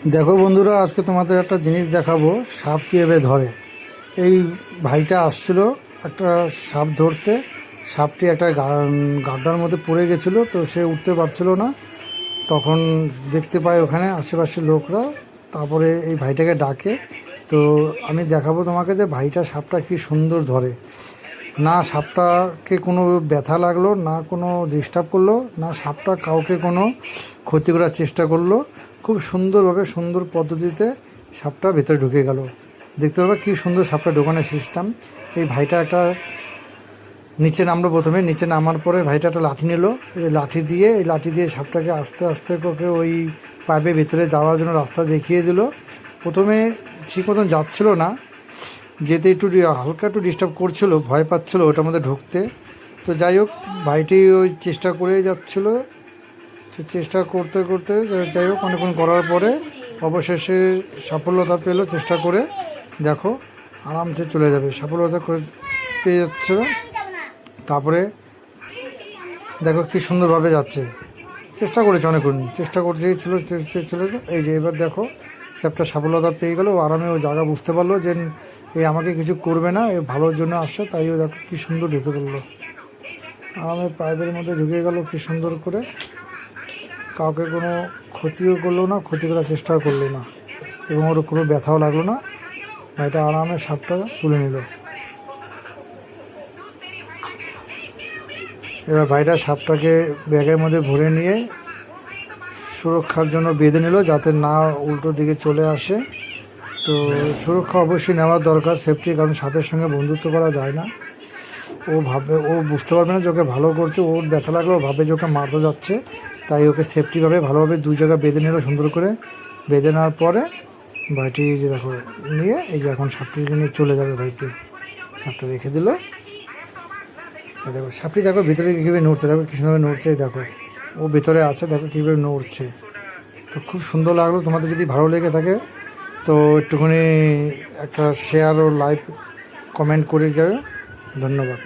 দেখো বন্ধুরা, আজকে তোমাদের একটা জিনিস দেখাবো, সাপ কীভাবে ধরে। এই ভাইটা আসছিল একটা সাপ ধরতে। সাপটি একটা গাড্ডার মধ্যে পড়ে গেছিলো, তো সে উঠতে পারছিল না। তখন দেখতে পায় ওখানে আশেপাশের লোকরা, তারপরে এই ভাইটাকে ডাকে। তো আমি দেখাবো তোমাকে যে ভাইটা সাপটা কি সুন্দর ধরে। না সাপটাকে কোনো ব্যথা লাগলো, না কোনো ডিস্টার্ব করলো, না সাপটা কাউকে কোনো ক্ষতি করার চেষ্টা করলো। খুব সুন্দরভাবে, সুন্দর পদ্ধতিতে সাপটা ভেতরে ঢুকে গেল। দেখতে পাবে কী সুন্দর সাপটা ঢোকানোর সিস্টেম। এই ভাইটা একটা নিচে নামলো, প্রথমে নিচে নামার পরে ভাইটা একটা লাঠি নিল। এই লাঠি দিয়ে সাপটাকে আস্তে আস্তে করে ওই পাইপের ভেতরে যাওয়ার জন্য রাস্তা দেখিয়ে দিল। প্রথমে ঠিক মতন যাচ্ছিলো না, যেতে একটু হালকা একটু ডিস্টার্ব করছিলো, ভয় পাচ্ছিলো ওটার মধ্যে ঢুকতে। তো যাই হোক, ভাইটি ওই চেষ্টা করেই যাচ্ছিলো। চেষ্টা করতে করতে যাই হোক অনেকক্ষণ করার পরে অবশেষে সফলতা পেলো। চেষ্টা করে দেখো আরামসে চলে যাবে, সফলতা করে পেয়ে যাচ্ছে। তারপরে দেখো কী সুন্দরভাবে যাচ্ছে। চেষ্টা করেছে অনেকক্ষণ, চেষ্টা করতেই ছিল। এই যে এবার দেখো সে একটা সফলতা পেয়ে গেলো। আরামে ও জায়গা বুঝতে পারলো যে এই আমাকে কিছু করবে না, এ ভালোর জন্য আসছে। তাই ও দেখো কী সুন্দর ঢুকে পড়লো, আরামে পাইপের মধ্যে ঢুকে গেল কী সুন্দর করে। কাউকে কোনো ক্ষতিও করলো না, ক্ষতি করার চেষ্টাও করলো না, এবং ওর কোনো ব্যথাও লাগলো না। ভাইটা আরামে সাপটা তুলে নিল। এবার ভাইটা সাপটাকে ব্যাগের মধ্যে ভরে নিয়ে সুরক্ষার জন্য বেঁধে নিল, যাতে না উল্টো দিকে চলে আসে। তো সুরক্ষা অবশ্যই নেওয়ার দরকার, সেফটি, কারণ সাপের সঙ্গে বন্ধুত্ব করা যায় না। ও বুঝতে পারবে না যে ওকে ভালো করছে, ওর ব্যথা লাগলো, ও ভাবে যে ওকে মারতে যাচ্ছে। তাই ওকে সেফটিভাবে ভালোভাবে দুই জায়গায় বেঁধে নিল, সুন্দর করে বেঁধে নেওয়ার পরে ভাইটি যে দেখো নিয়ে এই যে এখন সাপটিকে নিয়ে চলে যাবে। ভাইটি সাপটা রেখে দিল। দেখো সাপটি দেখো ভিতরে কীভাবে নড়ছে, দেখো কী সুন্দরভাবে নড়ছে। দেখো ও ভিতরে আছে, দেখো কীভাবে নড়ছে। তো খুব সুন্দর লাগলো। তোমাদের যদি ভালো লেগে থাকে তো একটুখানি একটা শেয়ার ও লাইক কমেন্ট করে যাবে। ধন্যবাদ।